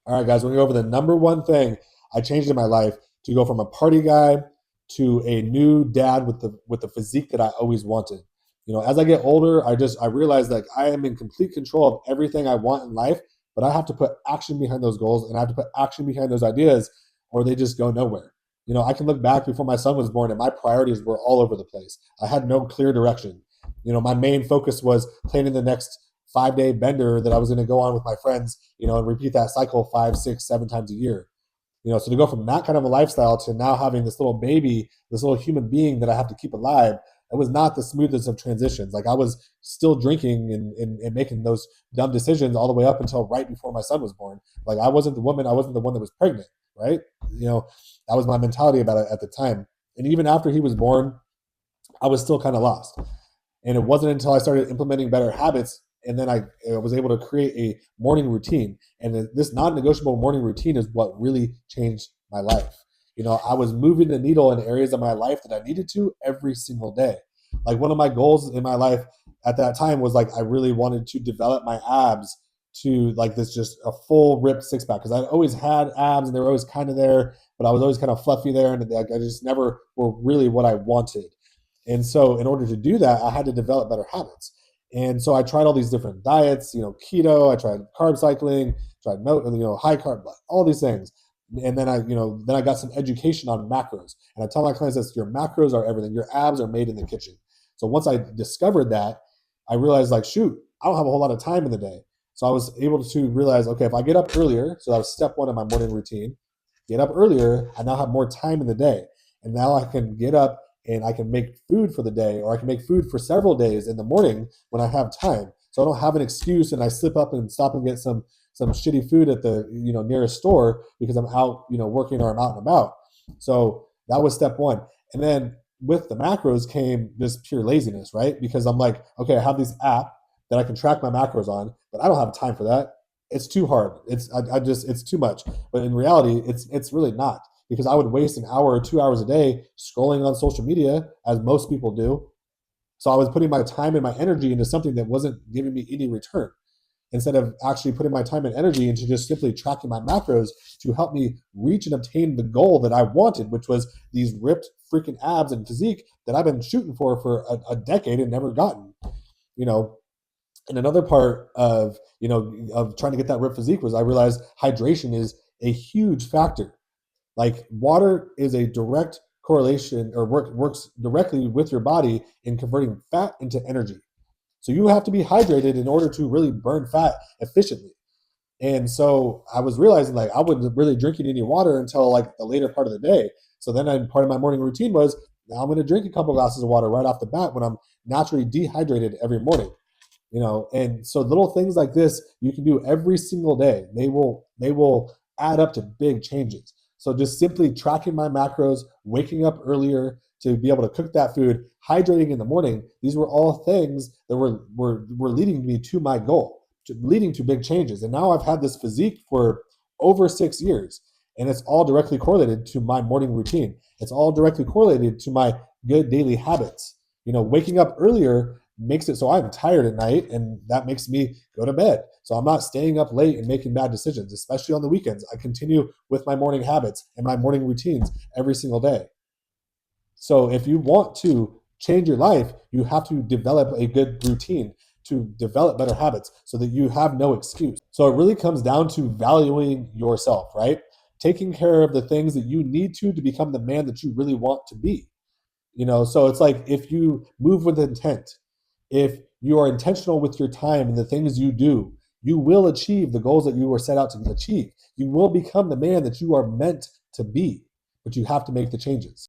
All right, guys, we're gonna go over the number one thing I changed in my life to go from a party guy to a new dad with the physique that I always wanted. As I get older, I realize like I am in complete control of everything I want in life, but I have to put action behind those goals and I have to put action behind those ideas, or they just go nowhere. I can look back before my son was born and my priorities were all over the place. I had no clear direction. My main focus was planning the next 5-day bender that I was going to go on with my friends, and repeat that cycle 5, 6, 7 times a year. So to go from that kind of a lifestyle to now having this little baby, this little human being that I have to keep alive, it was not the smoothest of transitions. Like I was still drinking and making those dumb decisions all the way up until right before my son was born. Like I wasn't the one that was pregnant, right? That was my mentality about it at the time. And even after he was born, I was still kind of lost. And it wasn't until I started implementing better habits and then I was able to create a morning routine. And this non-negotiable morning routine is what really changed my life. I was moving the needle in areas of my life that I needed to every single day. Like one of my goals in my life at that time was like I really wanted to develop my abs to like this just a full ripped six pack because I'd always had abs and they were always kind of there, but I was always kind of fluffy there and I just never were really what I wanted. And so in order to do that, I had to develop better habits. And so I tried all these different diets, keto, I tried carb cycling, tried high carb, all these things. And then I got some education on macros. And I tell my clients this, your macros are everything. Your abs are made in the kitchen. So once I discovered that, I realized like, shoot, I don't have a whole lot of time in the day. So I was able to realize, okay, if I get up earlier, so that was step one of my morning routine, get up earlier, I now have more time in the day. And now I can get up and I can make food for the day, or I can make food for several days in the morning when I have time. So I don't have an excuse and I slip up and stop and get some shitty food at the nearest store because I'm out working or I'm out and about. So that was step one. And then with the macros came this pure laziness, right? Because I'm like, okay, I have this app that I can track my macros on, but I don't have time for that. It's too hard. It's too much. But in reality, it's really not, because I would waste an hour or 2 hours a day scrolling on social media, as most people do. So I was putting my time and my energy into something that wasn't giving me any return, instead of actually putting my time and energy into just simply tracking my macros to help me reach and obtain the goal that I wanted, which was these ripped freaking abs and physique that I've been shooting for a decade and never gotten. You know, and another part of of trying to get that ripped physique was I realized hydration is a huge factor. Like water is a direct correlation, or works directly with your body in converting fat into energy. So you have to be hydrated in order to really burn fat efficiently. And so I was realizing like I wasn't really drinking any water until like the later part of the day. So then part of my morning routine was, now I'm going to drink a couple glasses of water right off the bat when I'm naturally dehydrated every morning. And so little things like this you can do every single day. They will add up to big changes. So just simply tracking my macros, waking up earlier to be able to cook that food, hydrating in the morning, these were all things that were leading me to my goal, leading to big changes. And now I've had this physique for over 6 years, and it's all directly correlated to my morning routine. It's all directly correlated to my good daily habits. Waking up earlier makes it so I'm tired at night, and that makes me go to bed. So I'm not staying up late and making bad decisions, especially on the weekends. I continue with my morning habits and my morning routines every single day. So if you want to change your life, you have to develop a good routine to develop better habits so that you have no excuse. So it really comes down to valuing yourself, right? Taking care of the things that you need to become the man that you really want to be. So it's like if you move with intent, if you are intentional with your time and the things you do, you will achieve the goals that you were set out to achieve. You will become the man that you are meant to be, but you have to make the changes.